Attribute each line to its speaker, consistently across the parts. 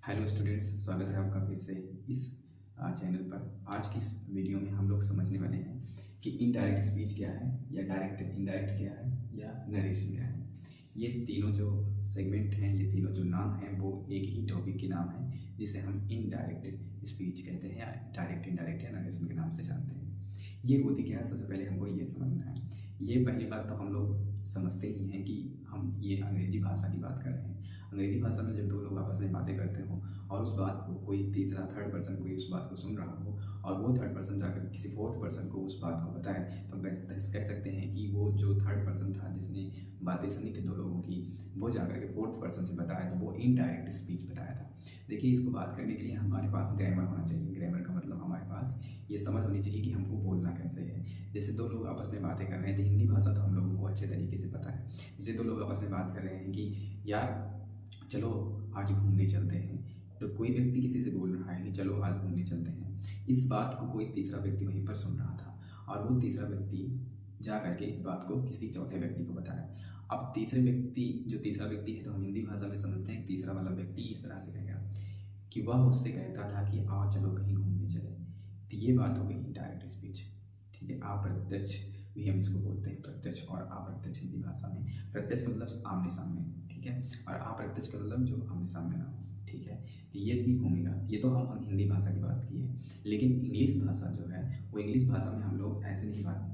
Speaker 1: Hello students, स्वागत है आपका फिर से इस चैनल पर। आज की इस वीडियो में हम लोग समझने वाले हैं कि इनडायरेक्ट स्पीच क्या है, या डायरेक्ट इनडायरेक्ट क्या है, या नरेशन क्या है। ये तीनों जो सेगमेंट हैं, ये तीनों जो नाम हैं, वो एक ही टॉपिक के नाम हैं, जिसे हम इनडायरेक्ट स्पीच कहते हैं, या डायरेक्ट इनडायरेक्ट या नरेशन के नाम से जानते हैं। ये होती क्या है, सबसे पहले हमको ये समझना है। ये पहली बात तो हम लोग समझते ही हैं कि हम ये अंग्रेजी भाषा की बात कर रहे हैं। अंग्रेजी भाषा में जब दो लोग आपस में बातें करते हो और उस बात को कोई तीसरा थर्ड पर्सन कोई उस बात को सुन रहा हो और वो थर्ड पर्सन जाकर किसी फोर्थ पर्सन को उस बात को बताए, तो हम कह सकते हैं कि वो जो थर्ड पर्सन था जिसने बातें सुनी थी दो लोगों की, वो जाकर के फोर्थ पर्सन से बताया, तो वो इनडायरेक्ट स्पीच बताया था। देखिए, इसको बात करने के लिए हमारे पास ग्रामर होना चाहिए। ग्रामर का मतलब हमारे पास ये समझ होनी चाहिए कि हमको बोलना कैसे है। जैसे दो लोग आपस में बातें कर रहे हैं, तो हिंदी भाषा तो हम लोगों को अच्छे तरीके से पता है। जैसे दो लोग आपस में बात कर रहे हैं कि यार चलो आज घूमने चलते हैं, तो कोई व्यक्ति किसी से बोल रहा है कि चलो आज घूमने चलते हैं। इस बात को कोई तीसरा व्यक्ति वहीं पर सुन रहा था और वो तीसरा व्यक्ति जा करके इस बात को किसी चौथे व्यक्ति को बताया। अब तीसरा व्यक्ति है, तो हम हिंदी भाषा में समझते हैं कि तीसरा वाला व्यक्ति इस तरह से कहेगा कि वह उससे कहता था कि आओ चलो कहीं घूमने चले। तो ये बात हो गई इनडायरेक्ट स्पीच। ठीक है, अप्रत्यक्ष भी हम इसको बोलते हैं, प्रत्यक्ष और अप्रत्यक्ष हिंदी भाषा में। प्रत्यक्ष का मतलब आमने सामने, ठीक है, और अप्रत्यक्ष का मतलब जो आमने सामने ना हो। ठीक है, तो ये थी भूमिका। ये तो हम हिंदी भाषा की बात की है, लेकिन इंग्लिश भाषा जो है, वो इंग्लिश भाषा में हम लोग ऐसे नहीं बात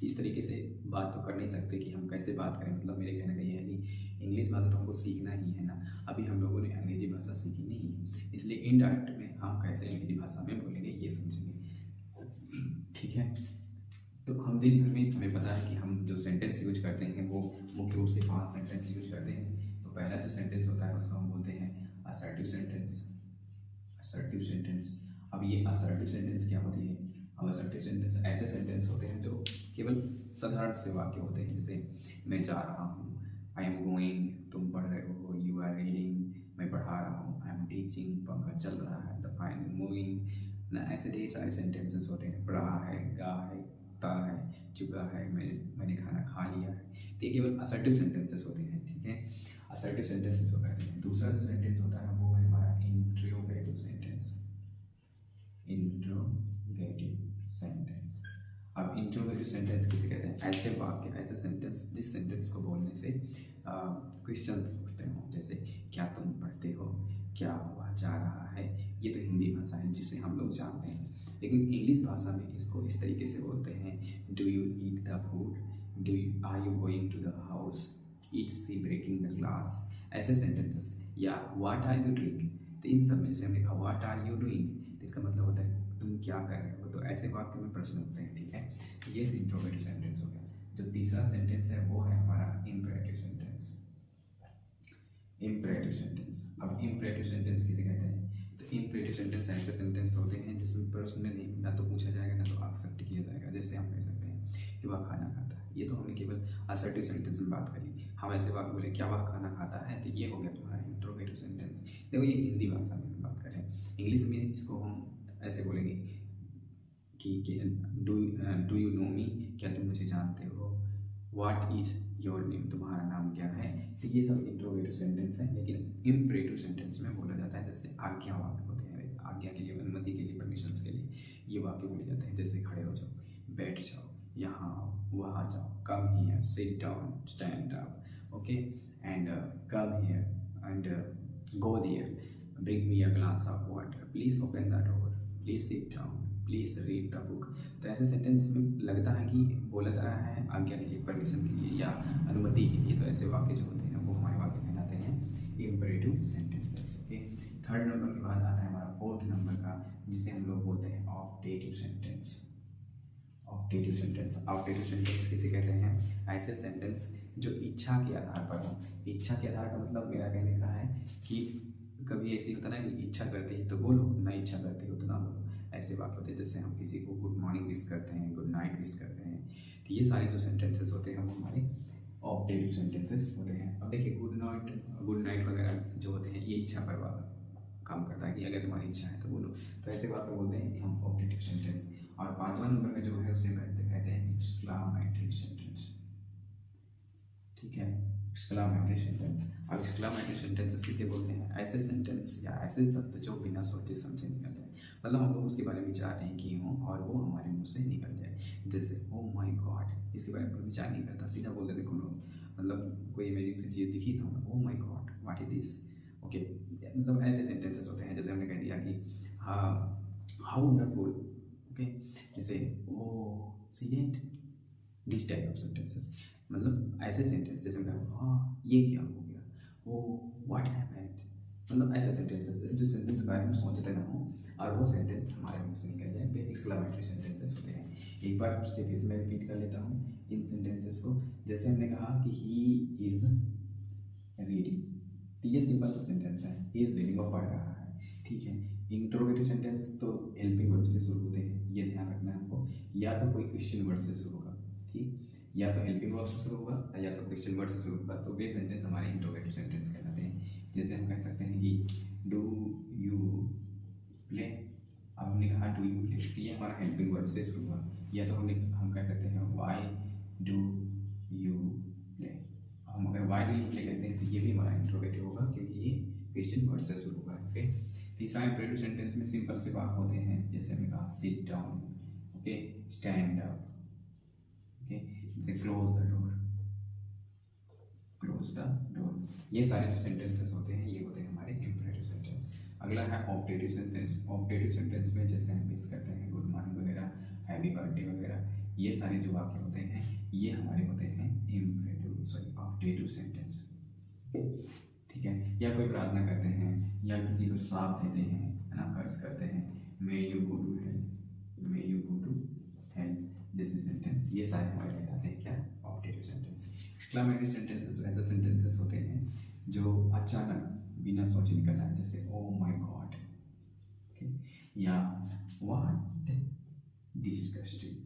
Speaker 1: इस तरीके से बात तो कर नहीं सकते कि हम कैसे बात करें। मतलब मेरे कहने का ये है कि इंग्लिश भाषा तो हमको सीखना ही है ना, अभी हम लोगों ने अंग्रेजी भाषा सीखी नहीं है, इसलिए इनडायरेक्ट में हम कैसे अंग्रेजी भाषा में बोलेंगे ये समझेंगे। ठीक है, तो हम दिन भर में हमें पता है कि हम जो सेंटेंस यूज करते हैं वो मुख्य रूप से 5 सेंटेंस यूज करते हैं। तो पहला जो सेंटेंस होता है उसको हम बोलते हैं असर्टिव सेंटेंस। Assertive sentence. अब ये असर्टिव सेंटेंस क्या होती है? अब असर्टिव सेंटेंस ऐसे सेंटेंस होते हैं जो केवल साधारण से वाक्य होते हैं, जैसे मैं जा रहा हूँ, आई एम गोइंग, तुम पढ़ रहे हो, यू आर रीडिंग, मैं पढ़ा रहा हूँ, आई एम टीचिंग, पंखा चल रहा है, द फैन इज मूविंग ना। ऐसे ढेर सारे सेंटेंसेस होते हैं। पढ़ा है, गा है, है, चुका है, मैंने खाना खा लिया है। तो ये केवल असर्टिव सेंटेंसेस होते हैं। ठीक है, असर्टिव सेंटेंसेस को कहते हैं। दूसरा जो सेंटेंस होता है वो है हमारा इंट्रोगेटिव सेंटेंस। Interrogative sentence. अब इंट्रोगेटिव सेंटेंस किसे कहते हैं? ऐसे वाक्य, ऐसे सेंटेंस जिस सेंटेंस को बोलने से क्वेश्चंस उठते हो, जैसे क्या तुम पढ़ते हो, क्या हुआ, जा रहा है। ये तो हिंदी भाषा है जिसे हम लोग जानते हैं, लेकिन इंग्लिश भाषा में इसको इस तरीके से बोलते हैं, do you eat the food, are you going to the house, eat see breaking the glass. ऐसे सेंटेंसेस, या व्हाट आर यू डूइंग। तो इन सब में जैसे हमने कहा व्हाट आर यू डूइंग, तो इसका मतलब होता है तुम क्या कर रहे हो। तो ऐसे वाक्य में प्रश्न होते हैं। ठीक है, तो ये इंट्रोगेटिव सेंटेंस हो गया। जो तीसरा सेंटेंस है वो है हमारा इम्परेटिव सेंटेंस। Imperative sentence. अब इम्परेटिव सेंटेंस किसे कहते हैं? तो इम्परेटिव सेंटेंस ऐसे सेंटेंस होते हैं जिसमें प्रश्न नहीं, ना तो पूछा जाएगा ना तो एक्सेप्ट किया जाएगा। जैसे हम कह सकते हैं कि वह खाना खाता है। ये तो हमने केवल असर्टिव सेंटेंस में बात करी। हम ऐसे वाक्य बोले क्या वह खाना खाता है, तो ये हो गया तुम्हारा इंट्रोगेटिव सेंटेंस। देखो, ये हिंदी भाषा में बात करें। इंग्लिश में इसको हम ऐसे बोलेंगे कि डू यू नो मी, क्या तुम मुझे जानते हो, व्हाट इज योर नेम, तुम्हारा नाम क्या है। तो ये सब इंट्रोगेटिव सेंटेंस है, लेकिन इम्परेटिव सेंटेंस में बोला जाता है। जैसे आज्ञा वाक्य होते हैं, आज्ञा के लिए, अनुमति के लिए, परमिशंस के लिए ये वाक्य बोले जाते हैं। जैसे खड़े हो जाओ, बैठ जाओ, यहाँ आओ, वहाँ जाओ, come here, sit down, stand up, okay, and come here and go there, bring me a glass of water, please open the door, please sit down, please read the book. तो ऐसे सेंटेंस में लगता है कि बोला जा रहा है आज्ञा के लिए, परमिशन के लिए या अनुमति के लिए। तो ऐसे वाक्य जो होते हैं वो हमारे वाक्य कहलाते हैं imperative sentences. Okay, third number के बाद आता है हमारा फोर्थ नंबर का, जिसे हम लोग बोलते हैं optative sentence. Optative sentence. Optative sentence किसे कहते हैं? ऐसे सेंटेंस जो इच्छा के आधार पर हो। इच्छा के आधार का मतलब मेरा कहने का है कि कभी ऐसी होता ना कि इच्छा करती है तो बोलो, ना इच्छा करती हो तो ना बोलो। ऐसे वाक्य होते हैं। जैसे हम किसी को गुड मॉर्निंग विश करते हैं, गुड नाइट विश करते हैं। तो ये सारे जो सेंटेंसेस होते हैं वो हमारे ऑप्टेटिव सेंटेंसेस होते हैं। अब देखिए, गुड नाइट वगैरह जो होते हैं ये इच्छा पर काम करता है कि अगर तुम्हारी इच्छा है तो बोलो। तो ऐसे वाक्य बोलते हैं हम ऑप्टेटिव सेंटेंस। और 5वां नंबर का जो है उसे कहते हैं एक्सक्लामेटरी सेंटेंस। ठीक है, एक्सक्लामेटरी सेंटेंस। अब एक्सक्लामेटरी सेंटेंसेस किसके बोलते हैं? ऐसे सेंटेंस या ऐसे शब्द जो बिना सोचे समझे निकल जाए, मतलब हम लोग उसके बारे में विचार नहीं किए हों और वो हमारे मुंह से निकल जाए। जैसे ओ माय गॉड, इसके बारे में कोई विचार नहीं करता, सीधा बोल देते कोनो, मतलब कोई अमेजिंग सी चीज़ दिखी तो ओ my God what is this. Okay, मतलब ऐसे सेंटेंसेस होते हैं। जैसे हमने कह दिया कि हाँ हाउ वंडरफुल, ओके, जैसे oh see it, this type of sentences, मतलब ऐसे सेंटेंस जैसे मैं हाँ ये क्या हो गया, ओ व्हाट हैपेंड, मतलब ऐसे सेंटेंसेस जो सेंटेंस के बारे में सोचते ना हो और वो सेंटेंस हमारे मुंह से निकल जाए, वे एक्सक्लामेटरी सेंटेंसेस होते हैं। एक बार उससे फिर से मैं रिपीट कर लेता हूँ इन सेंटेंसेस को। जैसे हमने कहा कि ही इज रीडिंग, तो ये सिंपल सा सेंटेंस है, ही इज रीडिंग, वो पढ़ रहा है, ठीक है। इंट्रोगेटिव सेंटेंस तो हेल्पिंग वर्ड से शुरू होते हैं, ये ध्यान रखना है हमको, या तो कोई क्वेश्चन वर्ड से शुरू होगा, ठीक, या तो हेल्पिंग वर्ब से शुरू होगा या तो क्वेश्चन वर्ड से शुरू होगा, तो वे सेंटेंस हमारे इंट्रोगेटिव सेंटेंस कहलाते हैं। जैसे हम कह सकते हैं कि डू यू प्ले, अब हमने कहा डू यू प्ले, तो ये हमारा हेल्पिंग वर्ड से शुरू हुआ। या तो हम कह सकते हैं वाई डू यू प्ले, हम अगर वाई डू यू प्ले कहते हैं तो ये भी हमारा इंट्रोगेटिव होगा क्योंकि ये क्वेश्चन वर्ड से शुरू हुआ है। ओके, तीसरा इंट्रोगेटिव सेंटेंस में सिंपल से बात होते हैं, जैसे हमने कहा sit down, okay, stand up, okay, जैसे close the door, close the door, ये सारे जो सेंटेंसेस होते हैं ये होते हैं हमारे इंपरेटिव सेंटेंस। अगला है ऑप्टेटिव सेंटेंस। ऑप्टेटिव सेंटेंस में जैसे हम विश करते हैं गुड मॉर्निंग वगैरह, हैप्पी बर्थडे वगैरह, ये सारे जो वाक्य होते हैं ये हमारे होते हैं ऑप्टेटिव सेंटेंस, ठीक है। या कोई प्रार्थना करते हैं या किसी को श्राप देते हैं, है ना, कर्ज करते हैं, may you go to help, may you go to help, जैसे सेंटेंस ये सारे हमारे कहलाते हैं क्या? Optative sentence. एक्सक्लामेटरी सेंटेंसेस ऐसे सेंटेंसेस होते हैं जो अचानक बिना सोचे निकलना है, जैसे ओ माय गॉड, ओके, या व्हाट डिस्गस्टिंग,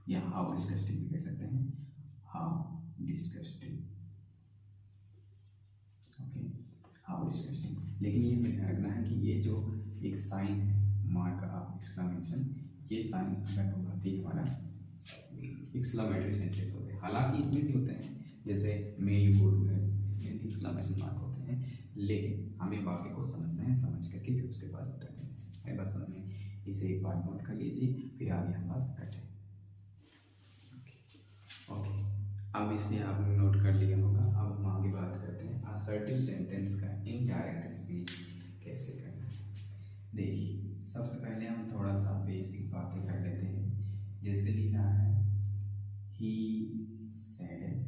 Speaker 1: या हाउ डिस्गस्टिंग भी कह सकते हैं, how disgusting, okay, how disgusting. लेकिन ये हमें ध्यान रखना है कि ये जो एक साइन है मार्क ऑफ एक्सक्लामेशन, ये साइन अगर होगा तो हमारा एक्सक्लामेटरी सेंटेंस होते हैं। हालांकि इसमें भी होते हैं जैसे may you go to help, इसमें भी एक्सक्लामेशन मार्क होते हैं, लेकिन हमें वाक्य को समझना है, समझ करके फिर उसके बाद उत्तर देना है। बस समझ इसे एक बार नोट कर लीजिए, फिर आगे हम बात करते हैं। ओके, अब इसे आपने नोट कर लिया होगा। अब हम आगे बात करते हैं असर्टिव सेंटेंस का इनडायरेक्ट स्पीच कैसे करना है। देखिए, सबसे पहले हम थोड़ा सा बेसिक बातें कर लेते हैं। जैसे लिखा है he said,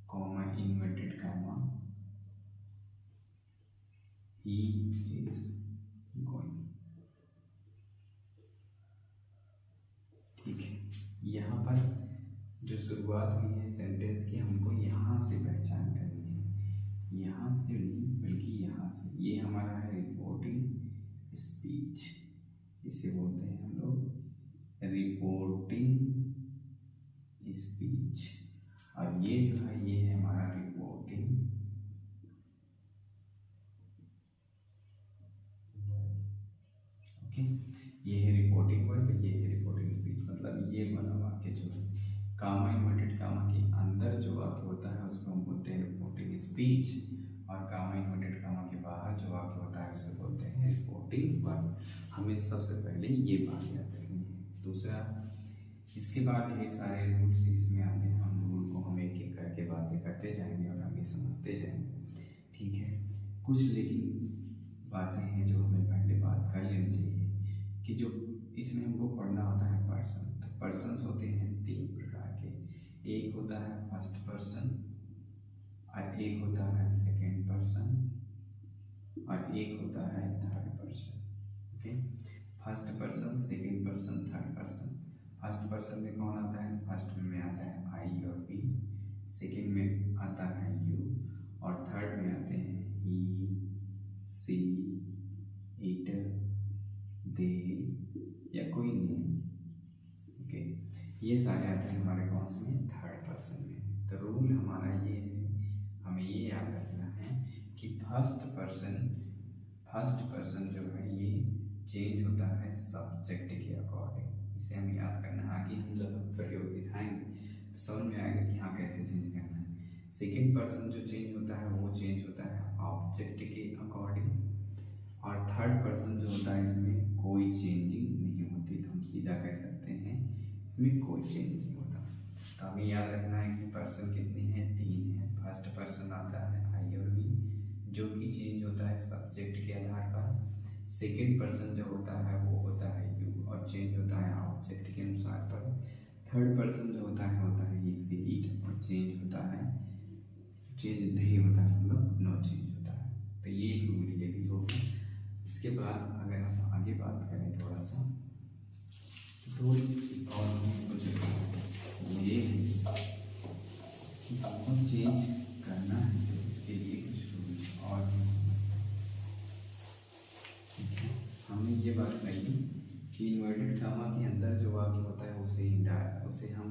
Speaker 1: comma inverted comma, he is going, ठीक है। यहाँ पर जो शुरुआत हुई है सेंटेंस की, हमको यहाँ से पहचान करनी है, यहाँ से नहीं बल्कि यहाँ से। ये हमारा है रिपोर्टिंग स्पीच, इसे बोलते हैं हम लोग रिपोर्टिंग स्पीच, और ये जो है ये है हमारा रिपोर्टिंग, ओके, ये है रिपोर्टिंग वर्ब, ये है रिपोर्टिंग स्पीच। मतलब ये वाला वाक्य जो है कामा इन्वर्टेड कामा के अंदर जो वाक्य होता है उसको हम बोलते हैं रिपोर्टिंग स्पीच, और कामा इन्वर्टेड कामा के बाहर जो वाक्य होता है उसको बोलते हैं रिपोर्टिंग वर्ब। हमें सबसे पहले ये बात याद रखनी है। दूसरा, इसके बाद ढेर सारे रूल्स इसमें आते हैं, हम रूल को हम एक एक करके बातें करते जाएंगे और आगे समझते जाएंगे, ठीक है। कुछ लेकिन बातें हैं जो हमें पहले बात कर लेनी चाहिए कि जो इसमें हमको पढ़ना होता है पर्सन। तो पर्सन्स होते हैं तीन प्रकार के, एक होता है फर्स्ट पर्सन, और एक होता है सेकेंड पर्सन, और एक होता है third person, okay. First person, second person, third person. First person में कौन आता है? फर्स्ट में आता है आई और वी, सेकेंड में आता है यू, और थर्ड में आते हैं ही, सी, इट, दे, या कोई नेम, ओके। ये सारे आते हैं हमारे कौन से में? थर्ड पर्सन में। तो रूल हमारा ये है, हमें ये याद रखना है कि फर्स्ट पर्सन जो है ये चेंज होता है सब्जेक्ट के अकॉर्डिंग। इसे हमें याद करना है, आगे हम जब प्रयोग दिखाएंगे तो समझ में आएगा कि हाँ कैसे चेंज करना है। सेकेंड पर्सन जो चेंज होता है वो चेंज होता है ऑब्जेक्ट के अकॉर्डिंग, और थर्ड पर्सन जो होता है इसमें कोई चेंजिंग नहीं होती। तो हम सीधा कह सकते हैं इसमें कोई चेंज नहीं होता। तो हमें याद रखना है कि पर्सन कितने हैं, 3 हैं। फर्स्ट पर्सन आता है आई और वी, जो कि चेंज होता है सब्जेक्ट के आधार पर। सेकेंड पर्सन जो होता है वो होता है यू, और चेंज होता है ऑब्जेक्ट के अनुसार पर। थर्ड पर्सन जो होता है ही सी इट, और चेंज होता है, चेंज नहीं होता मतलब नो चेंज होता है। तो ये एक रूल ये भी होगा। इसके बाद अगर हम आगे बात करें थोड़ा सा, तो और कुछ ये है कि हमको चेंज करना है, तो इसके लिए कुछ रूल और हमने ये बात कही कि इन्वर्टेड कामा के अंदर जो वाक्य होता है उसे हम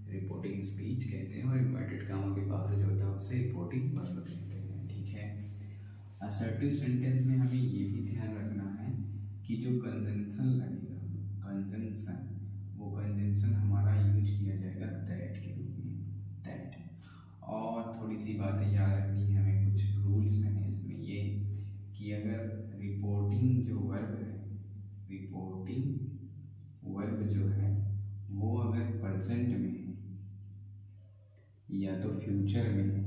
Speaker 1: रिपोर्टिंग स्पीच कहते हैं, और इन्वर्टेड कामा के बाहर जो होता है उसे रिपोर्टिंग वर्ब कहते हैं। ठीक है। असर्टिव सेंटेंस में हमें ये भी ध्यान रखना है कि जो कंजंक्शन लगेगा, कंजंक्शन, वो कंजंक्शन हमारा यूज किया जाएगा दैट के रूप में, दैट। और थोड़ी सी बातें याद रखनी है हमें, कुछ रूल्स हैं इसमें ये कि अगर रिपोर्टिंग जो वर्ब है, रिपोर्टिंग वर्ब जो है वो अगर प्रेजेंट में है या तो फ्यूचर में है,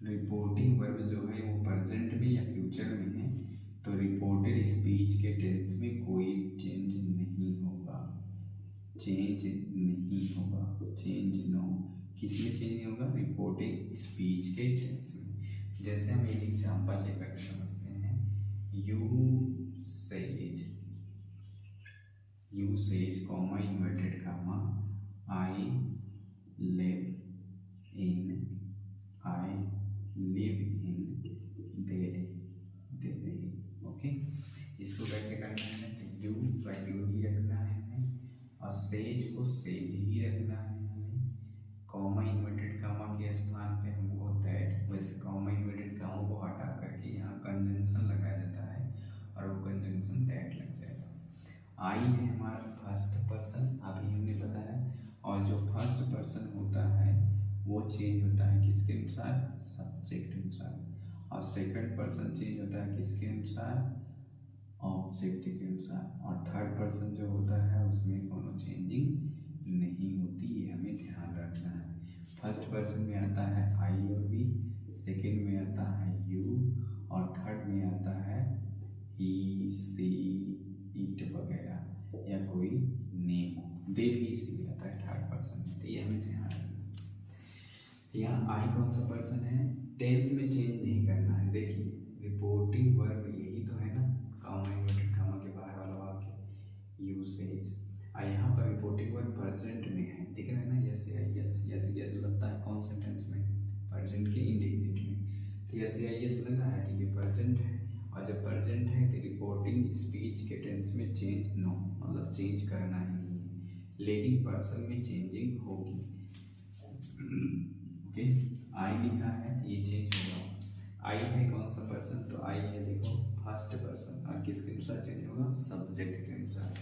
Speaker 1: रिपोर्टिंग वर्ब जो है वो प्रेजेंट में या फ्यूचर में है, तो रिपोर्टेड स्पीच के टेंस में कोई चेंज नहीं होगा, चेंज नहीं होगा, चेंज नो। किसमें चेंज नहीं होगा? रिपोर्टिंग स्पीच के टेंस में। जैसे हम एक एग्जांपल लेकर समझते हैं, you says comma inverted comma I live in Delhi. Okay, इसको कैसे करना है? तो यू ही रखना है हमें, और सेज को सेज ही रखना है हमें। कॉमा इन्वर्टेड कामा के स्थान पे हमको दैट, वैसे कॉमा इन्वर्टेड कामा को हटा करके यहाँ कंजंक्शन लगाया जाता है, और वो कंजंक्शन दैट लग जाएगा। आई है हमारा फर्स्ट पर्सन, अभी हमने बताया, और जो फर्स्ट पर्सन होता है वो चेंज होता है किसके अनुसार? सब्जेक्ट अनुसार। और सेकंड पर्सन चेंज होता है किसके अनुसार? ऑब्जेक्ट के अनुसार। और थर्ड पर्सन जो होता है उसमें कोनो चेंजिंग नहीं होती, ये हमें ध्यान रखना है। फर्स्ट पर्सन में आता है आई और वी, सेकंड में आता है यू, और थर्ड में आता है ही सी इट वगैरह, या कोई नेम, दे भी इसीलिए आता है थर्ड पर्सन में। तो ये हमें ध्यान रखना। यहाँ आई कौन सा पर्सन है? टेंस में चेंज नहीं करना है। देखिए रिपोर्टिंग वर्ब यही तो है ना, कामा इन्वर्टेड कामा के बाहर वाला वाक्य यूसेज। यहाँ पर रिपोर्टिंग वर्ब प्रेजेंट में है, दिख रहा है ना, यस यस लगता है कौन से टेंस में? प्रेजेंट के इंडेफिनिट में। तो यस लगा है तो ये प्रेजेंट है, और जब प्रेजेंट है तो रिपोर्टिंग स्पीच के टेंस में चेंज नो, मतलब चेंज करना ही नहीं है, लेकिन पर्सन में चेंजिंग होगी। ओके, आई लिखा है तो ये चेंज होगा। आई है कौन सा पर्सन? तो आई है देखो फर्स्ट पर्सन, और किसके अनुसार चेंज होगा? सब्जेक्ट के अनुसार।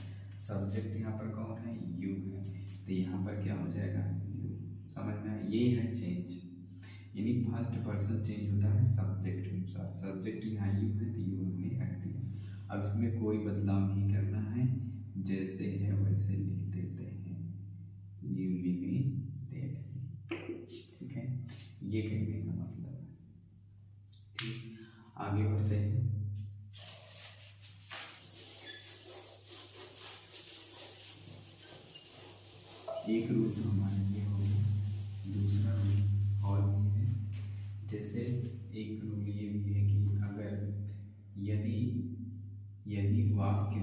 Speaker 1: सब्जेक्ट यहाँ पर कौन है? यू है, तो यहाँ पर क्या हो जाएगा? यू। समझ में आया? ये है चेंज, यानी फर्स्ट पर्सन चेंज होता है सब्जेक्ट के अनुसार। सब्जेक्ट यहाँ यू है तो यू हमने रख दिया। अब इसमें कोई बदलाव नहीं करना है, जैसे है वैसे लिख देते हैं, यू लिविंग देट। ठीक है, ये कहने का मतलब है। ठीक, आगे बढ़ते हैं। एक रूल तो हमारे लिए हो गया, दूसरा रूल और भी है। जैसे एक रूल ये भी है कि अगर यदि वाक्य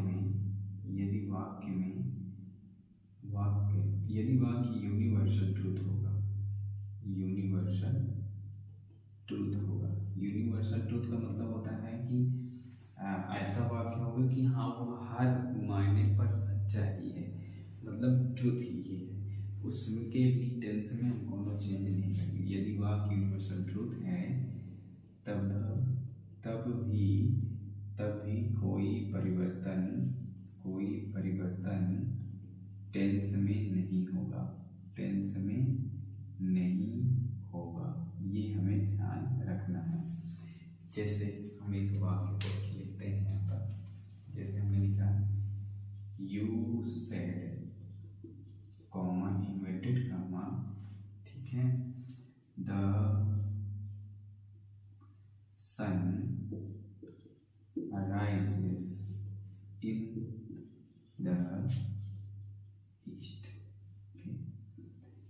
Speaker 1: यूनिवर्सल ट्रूथ होगा, यूनिवर्सल ट्रूथ का मतलब होता है कि ऐसा वाक्य होगा कि हाँ वो हर मायने पर सच्चा ही है, मतलब ट्रूथ ही है, उसके भी टेंस में हम कोनो चेंज नहीं करेंगे। यदि वाक्य यूनिवर्सल ट्रूथ है तब भी कोई परिवर्तन टेंस में नहीं होगा, टेंस में नहीं होगा, ये हमें ध्यान रखना है। जैसे हम एक वाक्य को लिखते हैं यहाँ पर, जैसे हमने लिखा you said comma inverted comma, ठीक है, the sun rises in the east।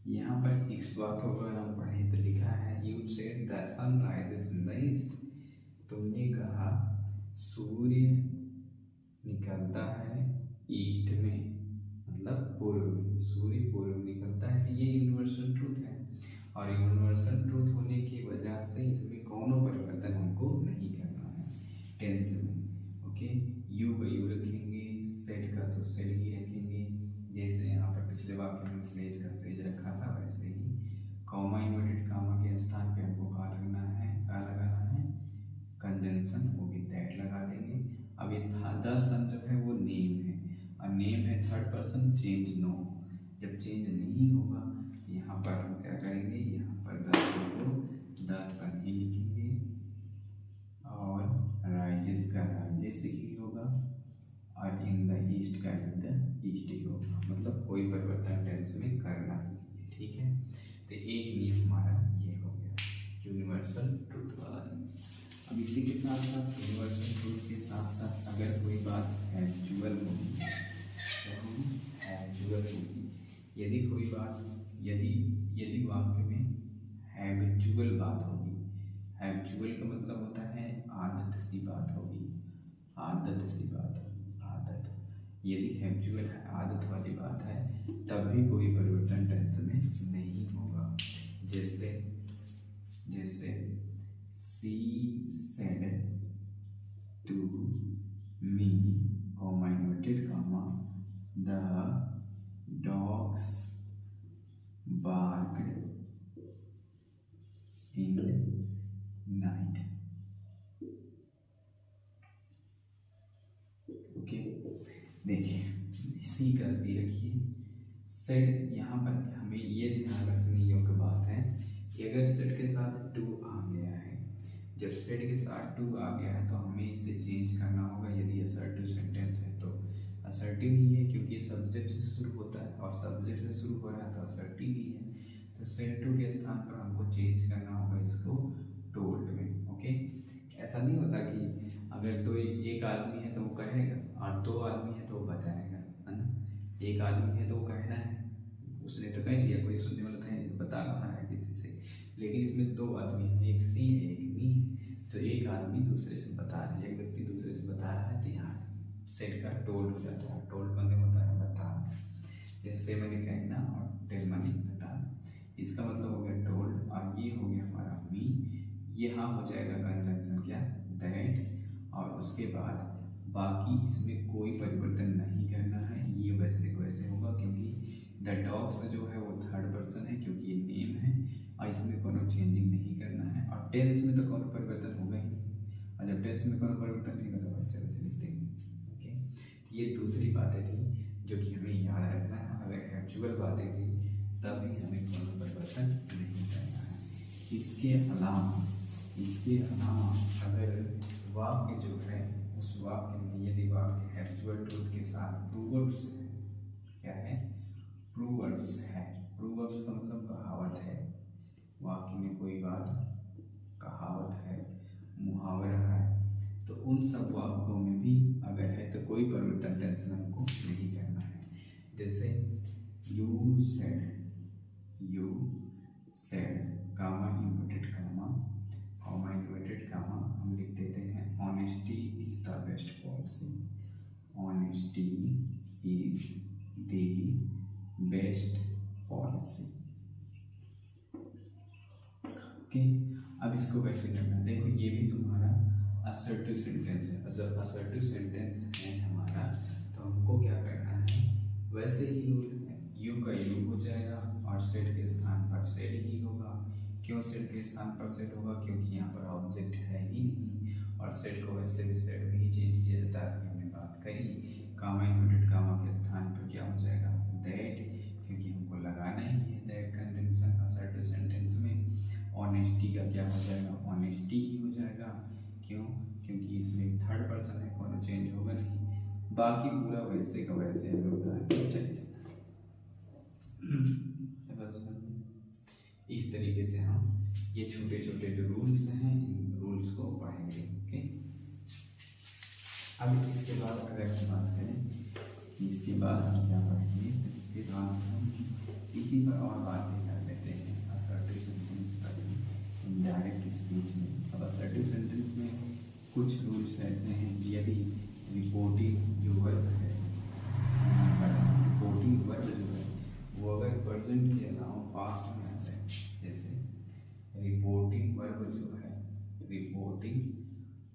Speaker 1: यहाँ पर इस वाक्य को अगर हम पढ़ें तो लिखा है you said the sun rises in the east, तुमने कहा सूर्य निकलता है ईस्ट में, मतलब पूर्व में, सूर्य पूर्व में निकलता है। तो ये यूनिवर्सल ट्रूथ है, और यूनिवर्सल ट्रूथ होने की वजह से इसमें कोनो परिवर्तन हमको नहीं करना है टेंस में। ओके, यू का यू रखेंगे, सेड का तो सेड ही रखेंगे, जैसे यहाँ पर पिछले वाक्य में सेज का सेज रखा था वैसे ही। कॉमा इन्वर्टेड कॉमा के स्थान पे हमको का लगना है, का लगाना है कंजंक्शन, वो भी दैट लगा देंगे। अब ये द सन जो है वो नेम है, और नेम है थर्ड पर्सन, चेंज नो। जब चेंज नहीं होगा यहाँ पर हम क्या करेंगे, यहाँ पर द सन ही लिखेंगे, और राइजेस का राइजेस ही होगा, और इन द ईस्ट का इन द ईस्ट ही होगा, मतलब कोई परिवर्तन टेंस में करना ही नहीं है। ठीक है, तो एक नियम हमारा ये हो गया यूनिवर्सल ट्रूथ वाला नियम। अब इसी के साथ साथ यूनिवर्सल ट्रूथ के साथ साथ अगर कोई बात हैचुअल होगी तो हम हैचुअल होगी, यदि कोई बात यदि वाक्य में हैबिचुअल बात होगी, हैबिचुअल का मतलब होता है आदत सी बात होगी, आदत सी बात, आदत, यदि हैबिचुअल है, आदत वाली बात है, तब भी कोई परिवर्तन टेंस में नहीं होगा। जैसे she said to me comma inverted comma the dogs barked in night. Okay, देखिए सी का सी रखिए, सेड, यहाँ पर हमें ये ध्यान रखने योग्य बात है कि अगर सेड के साथ टू आ गया है, जब सेड के साथ टू आ गया है तो हमें इसे चेंज करना होगा। यदि असर्टिव सेंटेंस है तो असर्टिव ही है, क्योंकि ये सब्जेक्ट से शुरू होता है और सब्जेक्ट से शुरू हो रहा है तो असर्टिव ही है। तो सेड टू के स्थान पर हमको चेंज करना होगा इसको टोल्ड में। ओके, ऐसा नहीं होता कि अगर तो एक आदमी है तो वो कहेगा, और दो आदमी है तो वो बताएगा, है ना। एक आदमी है तो वो कहना है, उसने तो कह दिया, कोई सुनने वाला था नहीं, बता रहा है किसी से। लेकिन इसमें दो आदमी है, एक सी है एक मी है, तो एक आदमी दूसरे से बता रहा है, एक व्यक्ति दूसरे से बता रहा है, तो यहाँ सेट का टोल्ड हो जाता है। टोल्ड माने होता है बताना, जैसे मैंने कहना, और टेल माने बताना, इसका मतलब हो गया टोल्ड। और ये हो गया हमारा मी, यहाँ हो जाएगा कंजंक्शन क्या, दैट, और उसके बाद बाकी इसमें कोई परिवर्तन नहीं करना है, ये वैसे वैसे होगा, क्योंकि द डॉग्स जो है वो थर्ड पर्सन है, क्योंकि ये नेम है, और इसमें कोनो चेंजिंग नहीं करना है। और टेंस में तो कोनो परिवर्तन होगा ही नहीं, और जब टेंस में कोनो परिवर्तन नहीं होगा तो वैसे वैसे लिख देंगे। ओके, ये दूसरी बातें थी जो कि हमें याद रखना है। अगर एक्चुअल बातें थी तब भी हमें कोनो परिवर्तन नहीं करना है। इसके अलावा अगर वाक्य जो है उस वाक्य में यदि वाक्य हैबिचुअल ट्रूथ के साथ प्रूवर्ब्स है, क्या है, प्रूवर्ब्स है, प्रूवर्ब्स का मतलब कहावत है, वाक्य में कोई बात कहावत है, मुहावरा है, तो उन सब वाक्यों में भी अगर है तो कोई परिवर्तन टेंस में हमको नहीं करना है। जैसे you said comma inverted comma, comma inverted comma, हम लिख देते हैं honesty is the best policy, honesty is the best policy. Okay, अब इसको कैसे करना है, देखो ये भी तुम्हारा असर्टिव सेंटेंस है। जब असर्टिव सेंटेंस है हमारा तो हमको क्या करना है, वैसे ही यू का यू हो जाएगा और सेड के स्थान पर सेड ही होगा। क्यों सेड के स्थान पर सेड होगा, क्योंकि यहाँ पर ऑब्जेक्ट है ही नहीं, और सेड को वैसे भी सेड में ही चेंज किया जाता है, हमने बात करी। कामा इन्वर्टेड कामा के स्थान पर क्या हो जाएगा, दैट, क्योंकि हमको लगाना ही है दैट कंजंक्शन असर्टिव सेंटेंस में। ऑनेस्टी का क्या हो जाएगा, ऑनेस्टी ही हो जाएगा। क्यों? क्योंकि इसमें थर्ड पर्सन है, कौन चेंज होगा नहीं, बाकी पूरा वैसे का वैसे होता है। चलिए बस इस तरीके से हम ये छोटे छोटे जो रूल्स हैं इन रूल्स को पढ़ेंगे। ओके, अब इसके बाद अगर हम बात करें, इसके बाद हम क्या पढ़ेंगे, इसके बाद हम इसी पर और बातें कर लेते हैं असर्टिव सेंटेंस पर, इनडायरेक्ट स्पीच में। अब असर्टिव सेंटेंस में कुछ रूल्स रहते हैं। यदि रिपोर्टिंग जो वर्ब है, रिपोर्टिंग वर्ब जो है वो अगर प्रेजेंट के अलावा पास्ट में आ जाए, जैसे रिपोर्टिंग वर्ब जो है, रिपोर्टिंग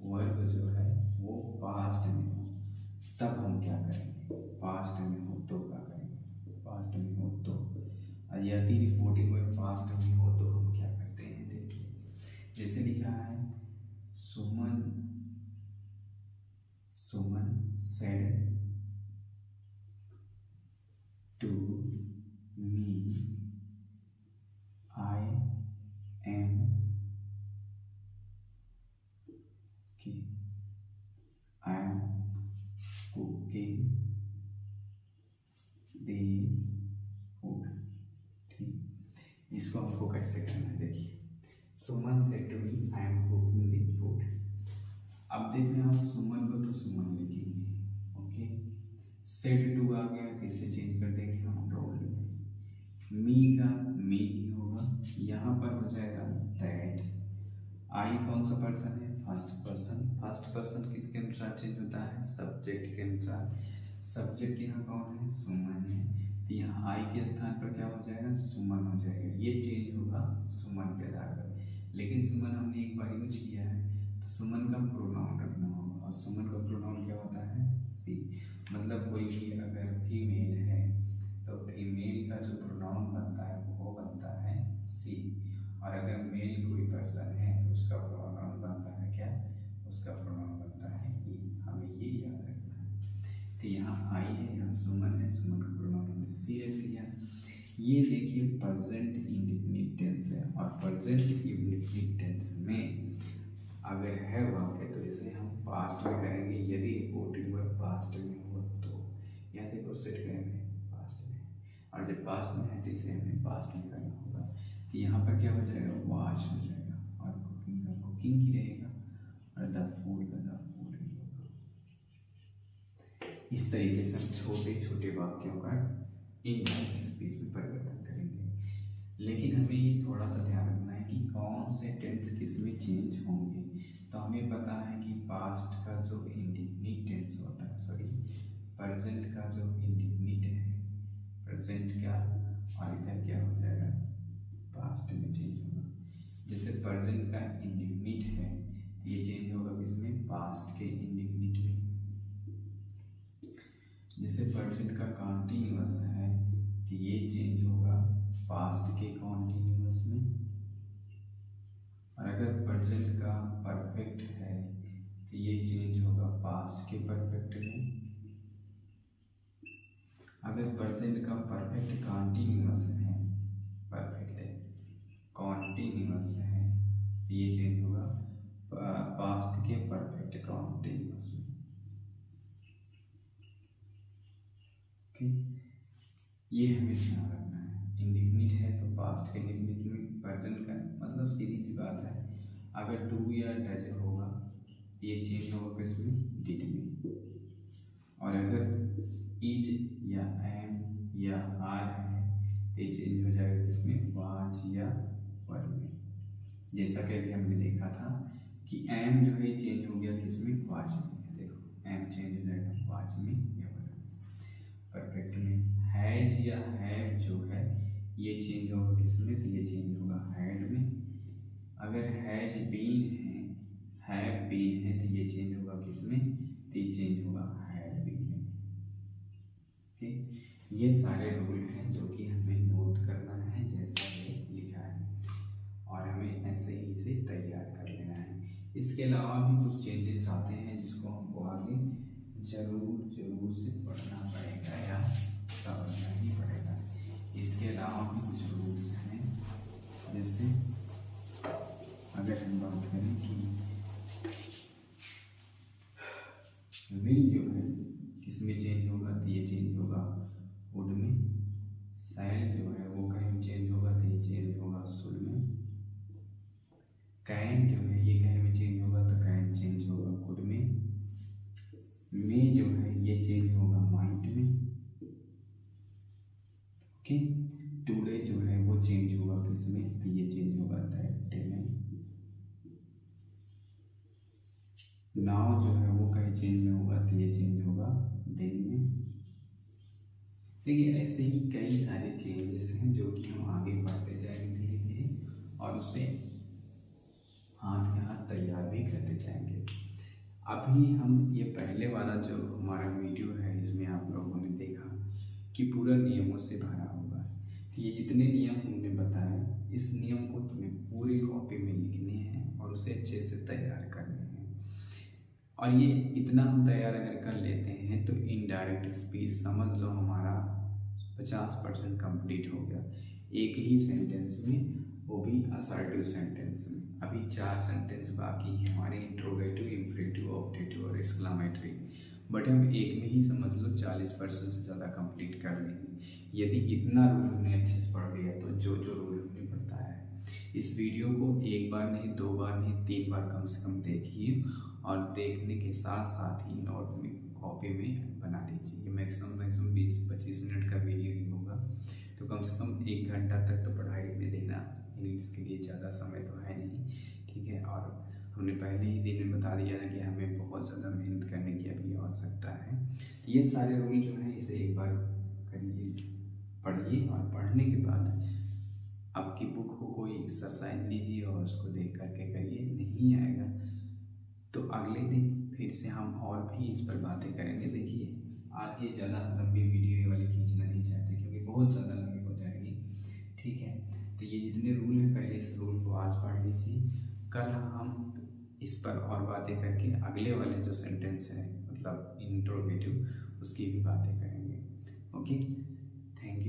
Speaker 1: वर्ब जो है वो पास्ट में हो, तब हम क्या करेंगे, पास्ट में हो तो क्या करेंगे, पास्ट में हो तो। यदि रिपोर्टिंग वर्ब पास्ट में हो तो हम क्या करते हैं, देखिए जैसे लिखा है, सुमन said to me, I am cooking the food। ठीक, इसको हमको कैसे करना है, देखिए सुमन said to me, I am cooking the food। अब देखिए यहाँ सुमन को तो सुमन लिखेंगे, ओके, सेड टू आ गया तो इसे चेंज कर देंगे हम रोल में, मी का मी ही होगा, यहाँ पर हो जाएगा दैट। आई कौन सा पर्सन है, फर्स्ट पर्सन। फर्स्ट पर्सन किसके अनुसार चेंज होता है, सब्जेक्ट के अनुसार। सब्जेक्ट यहाँ कौन है, सुमन है, तो यहाँ आई के स्थान पर क्या हो जाएगा, सुमन हो जाएगा। ये चेंज होगा सुमन के आधार पर, लेकिन सुमन हमने एक बार यूज किया है तो सुमन का प्रोनाउन रखना होगा, और सुमन का प्रोनाउन क्या होता है, सी। मतलब कोई भी अगर फीमेल है तो फीमेल का जो प्रोनाउन बनता है वो बनता है सी, और अगर मेल कोई पर्सन है तो उसका प्रोनाउन बनता है क्या, उसका प्रोनाउन बनता है ही। हमें ये याद रखना है। तो यहाँ आई है, यहाँ सुमन है, सुमन का प्रोनाउन हमने सी रख दिया। ये देखिए प्रेजेंट इंडेफिनिट टेंस है, और प्रेजेंट इंडेफिनिट टेंस में अगर है वाक्य तो इसे हम पास्ट में करेंगे, यदि रिपोर्टिंग वर्ब पास्ट में हो तो। यहाँ देखो सेट करेंगे पास्ट में, और जब पास्ट में है तो इसे हमें पास्ट में करना होगा। तो यहाँ पर क्या हो जाएगा, वॉच हो जाएगा, और कुकिंग का कुकिंग ही रहेगा, और द फूड का द फूड ही होगा। इस तरीके से हम छोटे छोटे वाक्यों का इनडायरेक्ट स्पीच में परिवर्तन करेंगे। लेकिन हमें ये थोड़ा सा ध्यान रखना है कि कौन से टेंस किस में चेंज होंगे। तो हमें पता है कि पास्ट का जो इंडेफिनिट टेंस होता है, सॉरी प्रेजेंट का जो इंडेफिनिट है, प्रेजेंट का, और इधर क्या हो जाएगा, पास्ट में चेंज होगा। जैसे प्रेजेंट का इंडेफिनिट है ये चेंज होगा किसमें, पास्ट के इंडेफिनिट में। जैसे प्रेजेंट का कॉन्टिन्यूअस है तो ये चेंज होगा पास्ट के कॉन्टिन्यूअस में, और अगर प्रेजेंट का परफेक्ट है तो ये चेंज होगा पास्ट के परफेक्ट में। अगर प्रेजेंट का परफेक्ट कॉन्टिन्यूअस है, परफेक्ट है कॉन्टिन्यूअस है तो ये चेंज होगा पास्ट के परफेक्ट कॉन्टिन्यूअस में। ओके, ये हमें ध्यान रखना है। इंडेफिनिट है तो पास्ट के इंडेफिनिट में प्रेजेंट का, मतलब सीधी सी बात है, अगर डू या डज होगा तो ये चेंज होगा किसमें, डिड में। और अगर इज या एम या आर है तो ये चेंज हो जाएगा किसमें, वाज या वर में। जैसा कि अभी हमने देखा था कि एम जो है चेंज हो गया किसमें, वाज में। देखो एम चेंज हो जाएगा वाज में या वर में। परफेक्ट में हैज या हैव जो है ये चेंज होगा किसमें, तो ये चेंज होगा हैड में। अगर हैज बीन है, हैव बीन है तो ये चेंज होगा किसमें, तो ये चेंज होगा हैड बीन में। ओके, ये सारे रूल हैं जो कि हमें नोट करना है जैसा ये लिखा है, और हमें ऐसे ही इसे तैयार कर लेना है। इसके अलावा भी कुछ चेंजेस आते हैं जिसको हमको आगे जरूर से पढ़ना पड़ेगा या समझना ही पड़ेगा। इसके अलावा भी कुछ रूल्स हैं, जैसे विल जो है किस में चेंज होगा, तो ये चेंज होगा वुड में। शैल जो है वो कहीं चेंज होगा, तो ये चेंज होगा शुड में। कैन जो है ये कहीं में चेंज होगा, तो कैन चेंज होगा कुड में। मे जो है ये चेंज होगा माइट में। ओके, टुडे जो है वो चेंज होगा किस में, तो ये चेंज होगा दैट में। नाउ जो है वो कहीं चेंज में होगा, तो ये चेंज होगा देन में। देखिए ऐसे ही कई सारे चेंजेस हैं जो कि हम आगे बढ़ते जाएंगे धीरे धीरे, और उसे हाथ के हाथ तैयार भी करते जाएंगे। अभी हम ये पहले वाला जो हमारा वीडियो है इसमें आप लोगों ने देखा कि पूरा नियमों से भरा होगा। ये जितने नियम हमने बताए, इस नियम को तुम्हें पूरी कॉपी में लिखने हैं और उसे अच्छे से तैयार करने हैं। और ये इतना हम तैयार अगर कर लेते हैं तो इनडायरेक्ट स्पीच समझ लो हमारा 50% कंप्लीट हो गया, एक ही सेंटेंस में, वो भी असर्टिव सेंटेंस में। अभी 4 सेंटेंस बाकी हैं हमारे, इंट्रोगेटिव, इंफरेटिव, ऑब्जेक्टिव और एक्सक्लेमेटरी, बट हम एक में ही समझ लो 40% से ज़्यादा कंप्लीट कर लेंगे। यदि इतना रूल हमने अच्छे से पढ़ लिया तो जो जो रूल हमने बताया है, इस वीडियो को एक बार नहीं, 2 बार नहीं, 3 बार कम से कम देखिए, और देखने के साथ साथ ही नोट में, कॉपी में बना लीजिए। मैक्सिमम 20-25 मिनट का वीडियो ही होगा, तो कम से कम 1 घंटा तक तो पढ़ाई में देना। इंग्लिश के लिए ज़्यादा समय तो है नहीं, ठीक है। और हमने पहले ही दिन में बता दिया है कि हमें बहुत ज़्यादा मेहनत करने की अभी आवश्यकता है। तो ये सारे रूल जो हैं इसे एक बार करिए, पढ़िए, और पढ़ने के बाद आपकी बुक को कोई एक्सरसाइज लीजिए और उसको देख करके करिए। नहीं आएगा तो अगले दिन फिर से हम और भी इस पर बातें करेंगे। देखिए आज ये ज़्यादा लंबी वीडियो वाली खींचना नहीं चाहते क्योंकि बहुत ज़्यादा लंबी हो जाएगी, ठीक है। तो ये जितने रूल हैं पहले इस रूल को आज पढ़ लीजिए, कल हम इस पर और बातें करके अगले वाले जो सेंटेंस है मतलब इंट्रोगेटिव, उसकी भी बातें करेंगे। ओके,